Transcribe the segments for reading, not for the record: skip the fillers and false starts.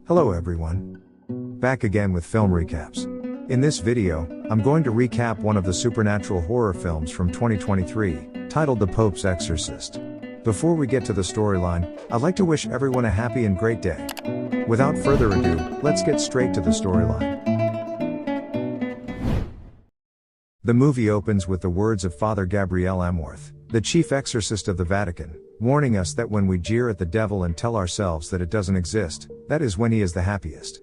Hello everyone. Back again with film recaps. In this video, I'm going to recap one of the supernatural horror films from 2023, titled The Pope's Exorcist. Before we get to the storyline, I'd like to wish everyone a happy and great day. Without further ado, let's get straight to the storyline. The movie opens with the words of Father Gabriel Amorth, the chief exorcist of the Vatican, warning us that when we jeer at the devil and tell ourselves that it doesn't exist, that is when he is the happiest.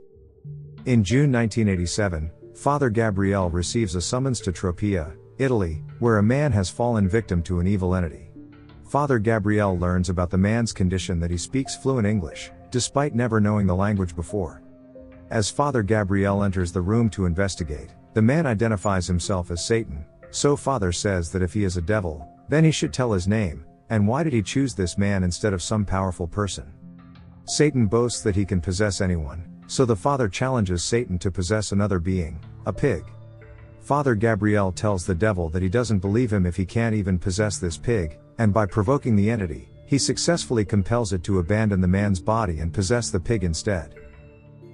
In June 1987, Father Gabriel receives a summons to Tropea, Italy, where a man has fallen victim to an evil entity. Father Gabriel learns about the man's condition that he speaks fluent English, despite never knowing the language before. As Father Gabriel enters the room to investigate, the man identifies himself as Satan, so Father says that if he is a devil, then he should tell his name, and why did he choose this man instead of some powerful person? Satan boasts that he can possess anyone, so the Father challenges Satan to possess another being, a pig. Father Gabriel tells the devil that he doesn't believe him if he can't even possess this pig, and by provoking the entity, he successfully compels it to abandon the man's body and possess the pig instead.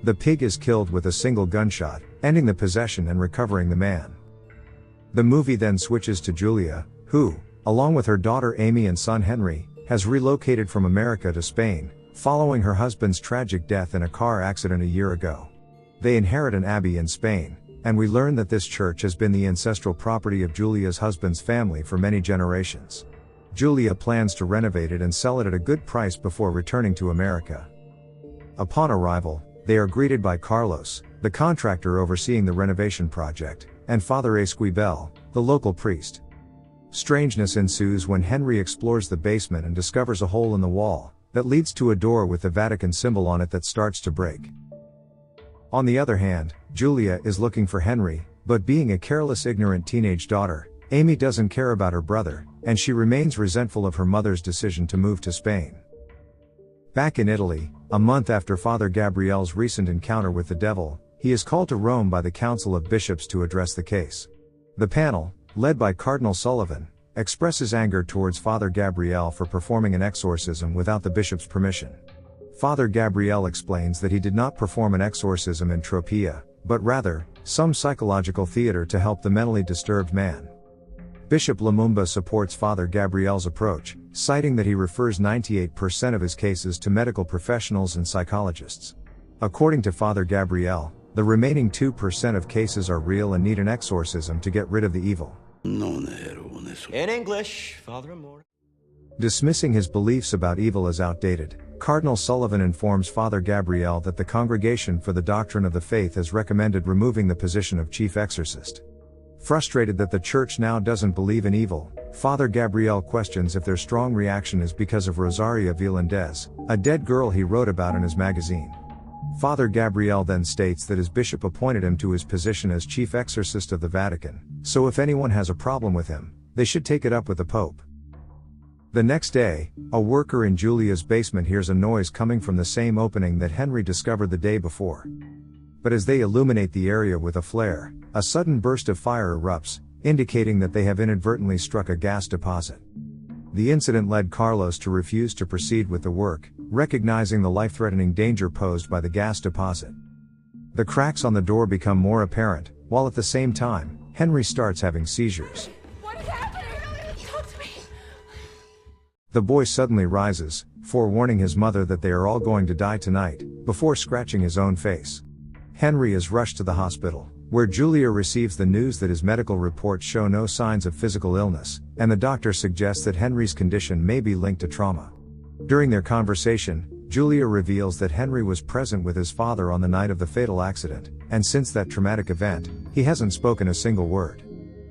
The pig is killed with a single gunshot, ending the possession and recovering the man. The movie then switches to Julia, who, along with her daughter Amy and son Henry, has relocated from America to Spain, following her husband's tragic death in a car accident a year ago. They inherit an abbey in Spain, and we learn that this church has been the ancestral property of Julia's husband's family for many generations. Julia plans to renovate it and sell it at a good price before returning to America. Upon arrival, they are greeted by Carlos, the contractor overseeing the renovation project, and Father Esquibel, the local priest. Strangeness ensues when Henry explores the basement and discovers a hole in the wall that leads to a door with the Vatican symbol on it that starts to break. On the other hand, Julia is looking for Henry, but being a careless, ignorant teenage daughter, Amy doesn't care about her brother, and she remains resentful of her mother's decision to move to Spain. Back in Italy, a month after Father Gabriel's recent encounter with the devil, he is called to Rome by the Council of Bishops to address the case. The panel, led by Cardinal Sullivan, expresses anger towards Father Gabriel for performing an exorcism without the bishop's permission. Father Gabriel explains that he did not perform an exorcism in Tropea, but rather, some psychological theater to help the mentally disturbed man. Bishop Lumumba supports Father Gabriel's approach, citing that he refers 98% of his cases to medical professionals and psychologists. According to Father Gabriel, the remaining 2% of cases are real and need an exorcism to get rid of the evil. In English, Father Amor. Dismissing his beliefs about evil as outdated, Cardinal Sullivan informs Father Gabriel that the Congregation for the Doctrine of the Faith has recommended removing the position of chief exorcist. Frustrated that the church now doesn't believe in evil, Father Gabriel questions if their strong reaction is because of Rosaria Vilandez, a dead girl he wrote about in his magazine. Father Gabriel then states that his bishop appointed him to his position as chief exorcist of the Vatican, so if anyone has a problem with him, they should take it up with the Pope. The next day, a worker in Julia's basement hears a noise coming from the same opening that Henry discovered the day before. But as they illuminate the area with a flare, a sudden burst of fire erupts, indicating that they have inadvertently struck a gas deposit. The incident led Carlos to refuse to proceed with the work, recognizing the life-threatening danger posed by the gas deposit. The cracks on the door become more apparent, while at the same time, Henry starts having seizures. What is happening? Talk to me. The boy suddenly rises, forewarning his mother that they are all going to die tonight, before scratching his own face. Henry is rushed to the hospital, where Julia receives the news that his medical reports show no signs of physical illness, and the doctor suggests that Henry's condition may be linked to trauma. During their conversation, Julia reveals that Henry was present with his father on the night of the fatal accident, and since that traumatic event, he hasn't spoken a single word.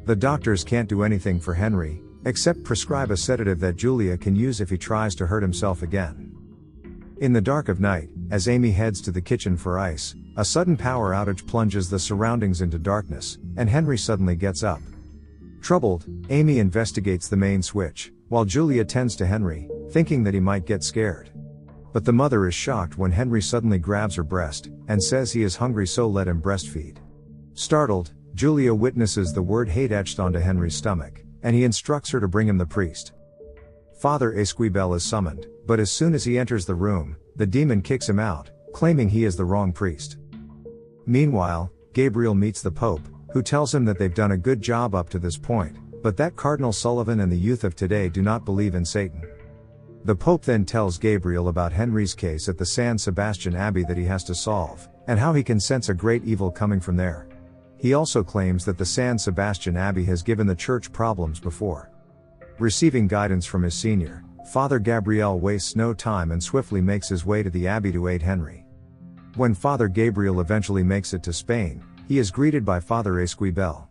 The doctors can't do anything for Henry, except prescribe a sedative that Julia can use if he tries to hurt himself again. In the dark of night, as Amy heads to the kitchen for ice, a sudden power outage plunges the surroundings into darkness, and Henry suddenly gets up. Troubled, Amy investigates the main switch, while Julia tends to Henry, thinking that he might get scared. But the mother is shocked when Henry suddenly grabs her breast, and says he is hungry, so let him breastfeed. Startled, Julia witnesses the word hate etched onto Henry's stomach, and he instructs her to bring him the priest. Father Esquibel is summoned, but as soon as he enters the room, the demon kicks him out, claiming he is the wrong priest. Meanwhile, Gabriel meets the Pope, who tells him that they've done a good job up to this point, but that Cardinal Sullivan and the youth of today do not believe in Satan. The Pope then tells Gabriel about Henry's case at the San Sebastian Abbey that he has to solve, and how he can sense a great evil coming from there. He also claims that the San Sebastian Abbey has given the church problems before. Receiving guidance from his senior, Father Gabriel wastes no time and swiftly makes his way to the abbey to aid Henry. When Father Gabriel eventually makes it to Spain, he is greeted by Father Esquibel.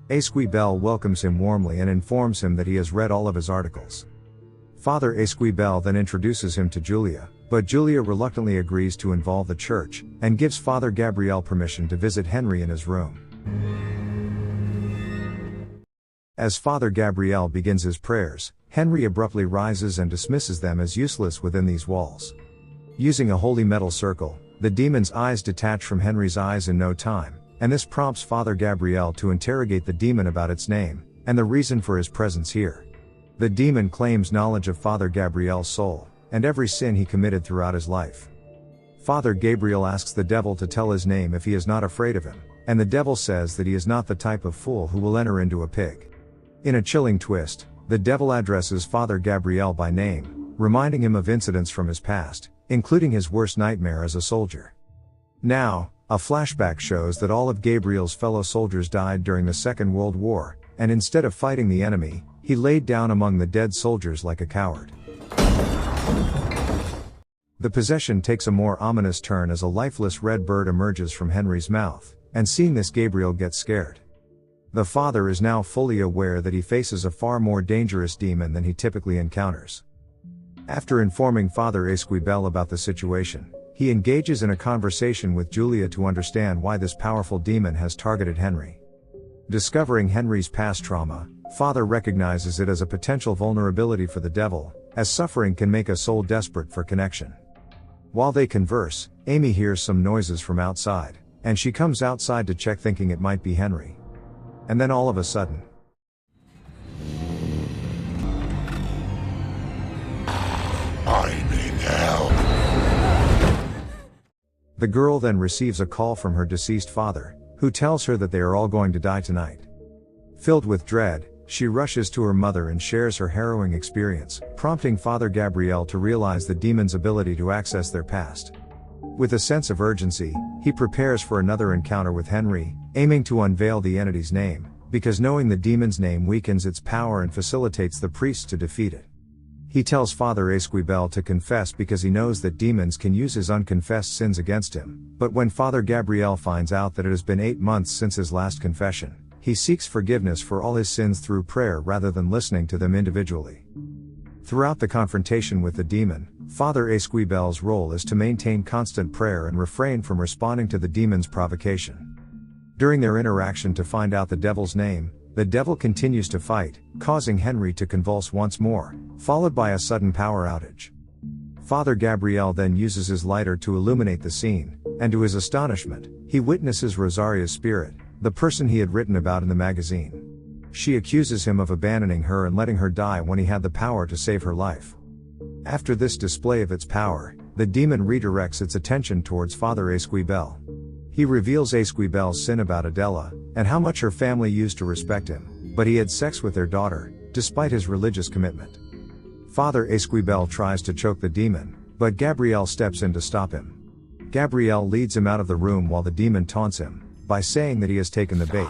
Esquibel welcomes him warmly and informs him that he has read all of his articles. Father Esquibel then introduces him to Julia, but Julia reluctantly agrees to involve the church, and gives Father Gabriel permission to visit Henry in his room. As Father Gabriel begins his prayers, Henry abruptly rises and dismisses them as useless within these walls. Using a holy metal circle, the demon's eyes detach from Henry's eyes in no time, and this prompts Father Gabriel to interrogate the demon about its name, and the reason for his presence here. The demon claims knowledge of Father Gabriel's soul, and every sin he committed throughout his life. Father Gabriel asks the devil to tell his name if he is not afraid of him, and the devil says that he is not the type of fool who will enter into a pig. In a chilling twist, the devil addresses Father Gabriel by name, reminding him of incidents from his past, including his worst nightmare as a soldier. Now, a flashback shows that all of Gabriel's fellow soldiers died during the Second World War, and instead of fighting the enemy, he laid down among the dead soldiers like a coward. The possession takes a more ominous turn as a lifeless red bird emerges from Henry's mouth, and seeing this Gabriel gets scared. The father is now fully aware that he faces a far more dangerous demon than he typically encounters. After informing Father Esquibel about the situation, he engages in a conversation with Julia to understand why this powerful demon has targeted Henry. Discovering Henry's past trauma, Father recognizes it as a potential vulnerability for the devil, as suffering can make a soul desperate for connection. While they converse, Amy hears some noises from outside, and she comes outside to check thinking it might be Henry. And then all of a sudden, I need help. The girl then receives a call from her deceased father, who tells her that they are all going to die tonight. Filled with dread, she rushes to her mother and shares her harrowing experience, prompting Father Gabriel to realize the demon's ability to access their past. With a sense of urgency, he prepares for another encounter with Henry, aiming to unveil the entity's name, because knowing the demon's name weakens its power and facilitates the priests to defeat it. He tells Father Esquibel to confess because he knows that demons can use his unconfessed sins against him, but when Father Gabriel finds out that it has been 8 months since his last confession, he seeks forgiveness for all his sins through prayer rather than listening to them individually. Throughout the confrontation with the demon, Father Esquibel's role is to maintain constant prayer and refrain from responding to the demon's provocation. During their interaction to find out the devil's name, the devil continues to fight, causing Henry to convulse once more, followed by a sudden power outage. Father Gabriel then uses his lighter to illuminate the scene, and to his astonishment, he witnesses Rosaria's spirit, the person he had written about in the magazine. She accuses him of abandoning her and letting her die when he had the power to save her life. After this display of its power, the demon redirects its attention towards Father Esquibel. He reveals Esquibel's sin about Adela, and how much her family used to respect him, but he had sex with their daughter, despite his religious commitment. Father Esquibel tries to choke the demon, but Gabriel steps in to stop him. Gabriel leads him out of the room while the demon taunts him, by saying that he has taken the bait.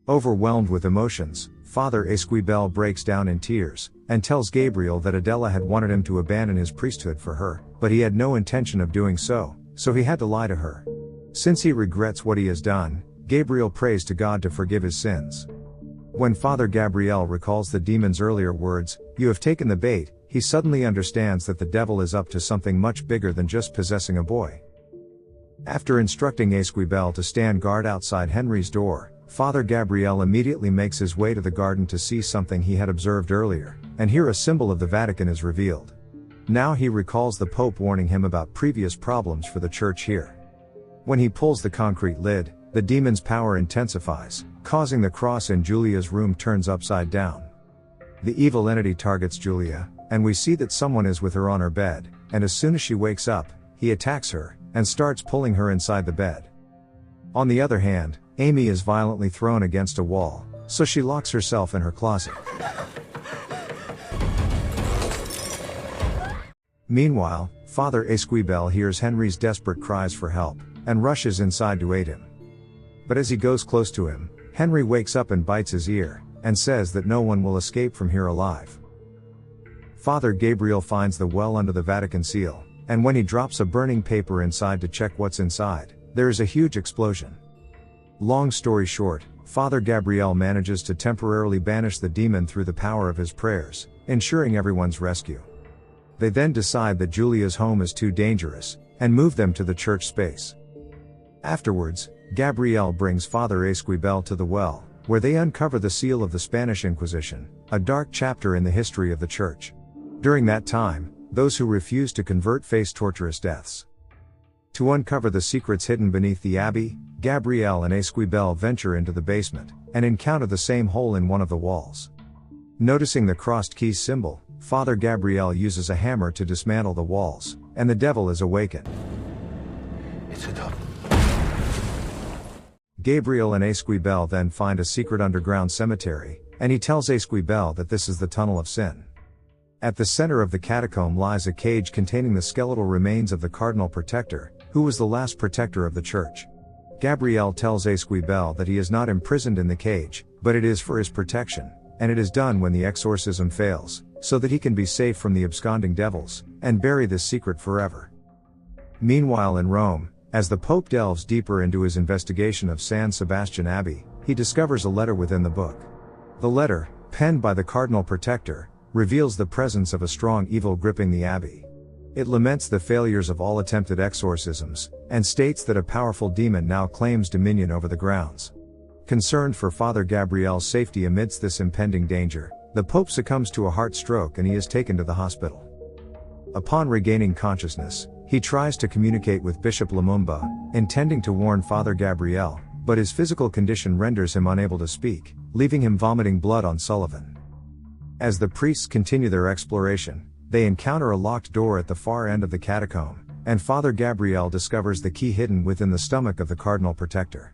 Overwhelmed with emotions, Father Esquibel breaks down in tears, and tells Gabriel that Adela had wanted him to abandon his priesthood for her, but he had no intention of doing so he had to lie to her. Since he regrets what he has done, Gabriel prays to God to forgive his sins. When Father Gabriel recalls the demon's earlier words, "You have taken the bait," he suddenly understands that the devil is up to something much bigger than just possessing a boy. After instructing Esquibel to stand guard outside Henry's door, Father Gabriel immediately makes his way to the garden to see something he had observed earlier, and here a symbol of the Vatican is revealed. Now he recalls the Pope warning him about previous problems for the church here. When he pulls the concrete lid, the demon's power intensifies, causing the cross in Julia's room turns upside down. The evil entity targets Julia, and we see that someone is with her on her bed, and as soon as she wakes up, he attacks her, and starts pulling her inside the bed. On the other hand, Amy is violently thrown against a wall, so she locks herself in her closet. Meanwhile, Father Esquibel hears Henry's desperate cries for help, and rushes inside to aid him. But as he goes close to him, Henry wakes up and bites his ear, and says that no one will escape from here alive. Father Gabriel finds the well under the Vatican seal, and when he drops a burning paper inside to check what's inside, there is a huge explosion. Long story short, Father Gabriel manages to temporarily banish the demon through the power of his prayers, ensuring everyone's rescue. They then decide that Julia's home is too dangerous, and move them to the church space. Afterwards, Gabriel brings Father Esquibel to the well, where they uncover the seal of the Spanish Inquisition, a dark chapter in the history of the church. During that time, those who refused to convert faced torturous deaths. To uncover the secrets hidden beneath the abbey, Gabriel and Esquibel venture into the basement, and encounter the same hole in one of the walls. Noticing the crossed keys symbol, Father Gabriel uses a hammer to dismantle the walls, and the devil is awakened. It's a double. Gabriel and Esquibel then find a secret underground cemetery, and he tells Esquibel that this is the tunnel of sin. At the center of the catacomb lies a cage containing the skeletal remains of the Cardinal Protector, who was the last protector of the church. Gabriel tells Esquibel that he is not imprisoned in the cage, but it is for his protection, and it is done when the exorcism fails, so that he can be safe from the absconding devils, and bury this secret forever. Meanwhile in Rome, as the Pope delves deeper into his investigation of San Sebastian Abbey, he discovers a letter within the book. The letter, penned by the Cardinal Protector, reveals the presence of a strong evil gripping the abbey. It laments the failures of all attempted exorcisms, and states that a powerful demon now claims dominion over the grounds. Concerned for Father Gabriel's safety amidst this impending danger, the Pope succumbs to a heart stroke and he is taken to the hospital. Upon regaining consciousness, he tries to communicate with Bishop Lumumba, intending to warn Father Gabriel, but his physical condition renders him unable to speak, leaving him vomiting blood on Sullivan. As the priests continue their exploration, they encounter a locked door at the far end of the catacomb, and Father Gabriel discovers the key hidden within the stomach of the Cardinal Protector.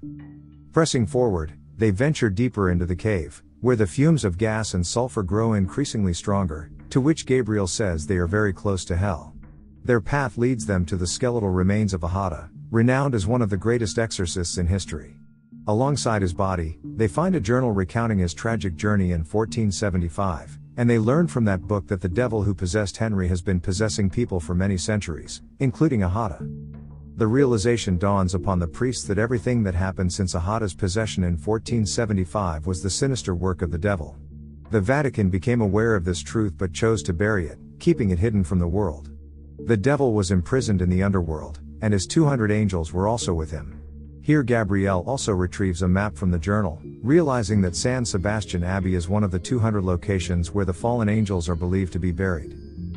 Pressing forward, they venture deeper into the cave, where the fumes of gas and sulfur grow increasingly stronger, to which Gabriel says they are very close to hell. Their path leads them to the skeletal remains of Ahata, renowned as one of the greatest exorcists in history. Alongside his body, they find a journal recounting his tragic journey in 1475, and they learn from that book that the devil who possessed Henry has been possessing people for many centuries, including Ahata. The realization dawns upon the priests that everything that happened since Ahata's possession in 1475 was the sinister work of the devil. The Vatican became aware of this truth but chose to bury it, keeping it hidden from the world. The devil was imprisoned in the underworld, and his 200 angels were also with him. Here Gabriel also retrieves a map from the journal, realizing that San Sebastian Abbey is one of the 200 locations where the fallen angels are believed to be buried.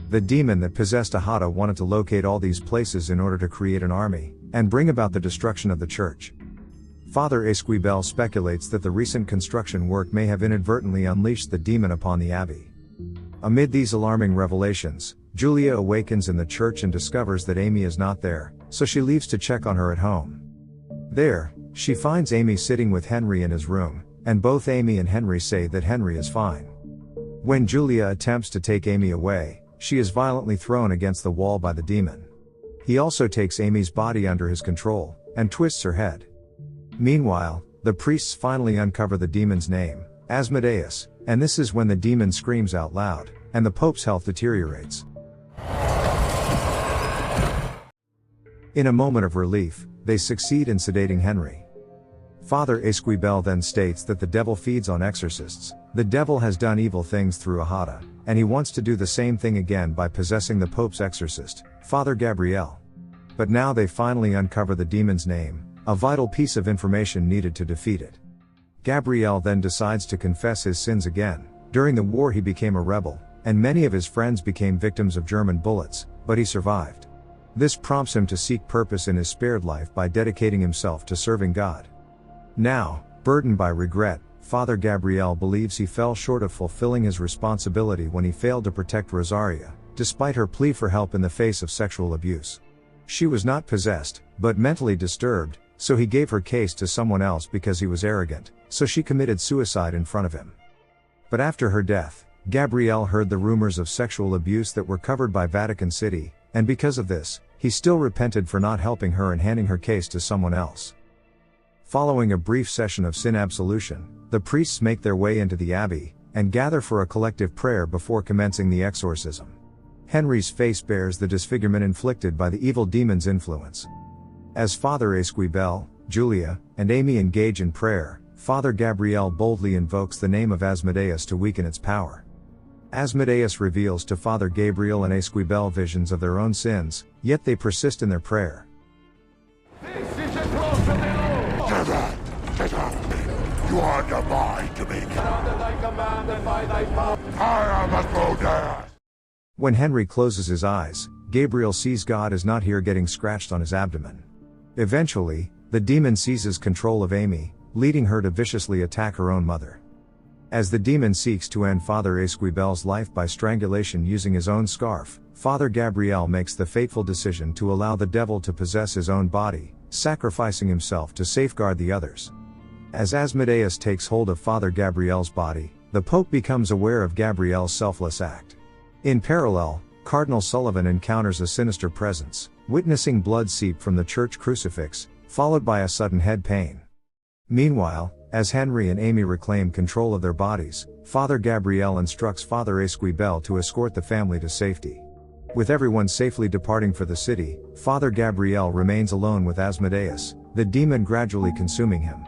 The demon that possessed Ahata wanted to locate all these places in order to create an army, and bring about the destruction of the church. Father Esquibel speculates that the recent construction work may have inadvertently unleashed the demon upon the abbey. Amid these alarming revelations, Julia awakens in the church and discovers that Amy is not there, so she leaves to check on her at home. There, she finds Amy sitting with Henry in his room, and both Amy and Henry say that Henry is fine. When Julia attempts to take Amy away, she is violently thrown against the wall by the demon. He also takes Amy's body under his control, and twists her head. Meanwhile, the priests finally uncover the demon's name, Asmodeus, and this is when the demon screams out loud, and the Pope's health deteriorates. In a moment of relief, they succeed in sedating Henry. Father Esquibel then states that the devil feeds on exorcists. The devil has done evil things through Ahata, and he wants to do the same thing again by possessing the Pope's exorcist, Father Gabriel. But now they finally uncover the demon's name, a vital piece of information needed to defeat it. Gabriel then decides to confess his sins again. During the war he became a rebel, and many of his friends became victims of German bullets, but he survived. This prompts him to seek purpose in his spared life by dedicating himself to serving God. Now, burdened by regret, Father Gabriel believes he fell short of fulfilling his responsibility when he failed to protect Rosaria, despite her plea for help in the face of sexual abuse. She was not possessed, but mentally disturbed, so he gave her case to someone else because he was arrogant, so she committed suicide in front of him. But after her death, Gabriel heard the rumors of sexual abuse that were covered by Vatican City, and because of this, he still repented for not helping her and handing her case to someone else. Following a brief session of sin absolution, the priests make their way into the abbey, and gather for a collective prayer before commencing the exorcism. Henry's face bears the disfigurement inflicted by the evil demon's influence. As Father Esquibel, Julia, and Amy engage in prayer, Father Gabriel boldly invokes the name of Asmodeus to weaken its power. Asmodeus reveals to Father Gabriel and Esquibel visions of their own sins, yet they persist in their prayer. You are divine to me. I am Asmodeus. When Henry closes his eyes, Gabriel sees God is not here, getting scratched on his abdomen. Eventually, the demon seizes control of Amy, leading her to viciously attack her own mother. As the demon seeks to end Father Esquibel's life by strangulation using his own scarf, Father Gabriel makes the fateful decision to allow the devil to possess his own body, sacrificing himself to safeguard the others. As Asmodeus takes hold of Father Gabriel's body, the Pope becomes aware of Gabriel's selfless act. In parallel, Cardinal Sullivan encounters a sinister presence, witnessing blood seep from the church crucifix, followed by a sudden head pain. Meanwhile, as Henry and Amy reclaim control of their bodies, Father Gabriel instructs Father Esquibel to escort the family to safety. With everyone safely departing for the city, Father Gabriel remains alone with Asmodeus, the demon gradually consuming him.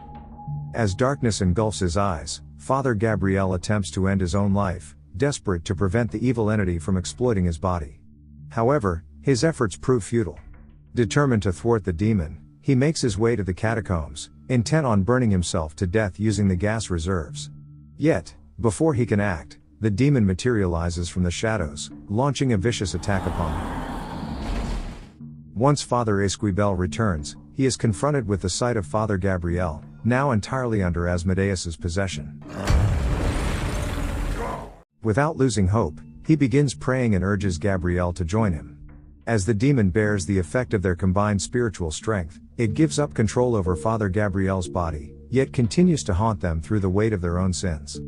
As darkness engulfs his eyes, Father Gabriel attempts to end his own life, desperate to prevent the evil entity from exploiting his body. However, his efforts prove futile. Determined to thwart the demon, he makes his way to the catacombs, intent on burning himself to death using the gas reserves. Yet, before he can act, the demon materializes from the shadows, launching a vicious attack upon him. Once Father Esquibel returns, he is confronted with the sight of Father Gabriel, now entirely under Asmodeus's possession. Without losing hope, he begins praying and urges Gabriel to join him. As the demon bears the effect of their combined spiritual strength, it gives up control over Father Gabriel's body, yet continues to haunt them through the weight of their own sins.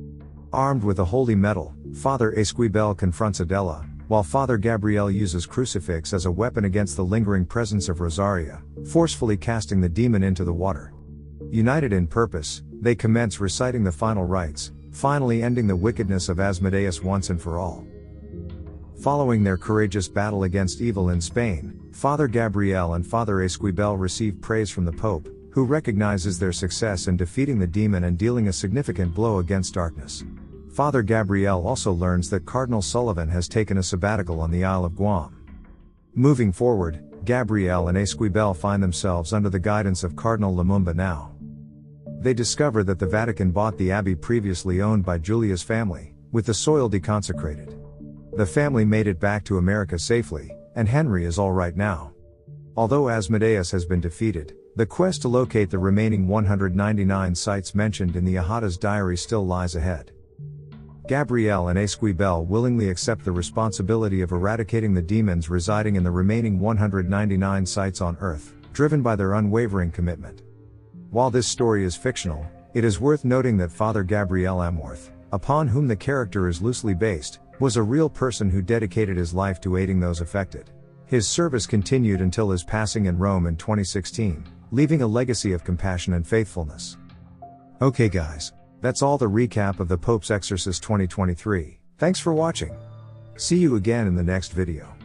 Armed with a holy medal, Father Esquibel confronts Adela, while Father Gabriel uses crucifix as a weapon against the lingering presence of Rosaria, forcefully casting the demon into the water. United in purpose, they commence reciting the final rites, finally ending the wickedness of Asmodeus once and for all. Following their courageous battle against evil in Spain, Father Gabriel and Father Esquibel receive praise from the Pope, who recognizes their success in defeating the demon and dealing a significant blow against darkness. Father Gabriel also learns that Cardinal Sullivan has taken a sabbatical on the Isle of Guam. Moving forward, Gabriel and Esquibel find themselves under the guidance of Cardinal Lumumba now. They discover that the Vatican bought the abbey previously owned by Julia's family, with the soil deconsecrated. The family made it back to America safely, and Henry is all right now. Although Asmodeus has been defeated, the quest to locate the remaining 199 sites mentioned in the Ahata's diary still lies ahead. Gabriel and Esquibel willingly accept the responsibility of eradicating the demons residing in the remaining 199 sites on Earth, driven by their unwavering commitment. While this story is fictional, it is worth noting that Father Gabriel Amorth, upon whom the character is loosely based, was a real person who dedicated his life to aiding those affected. His service continued until his passing in Rome in 2016, leaving a legacy of compassion and faithfulness. Okay guys, that's all the recap of the Pope's Exorcist 2023. Thanks for watching. See you again in the next video.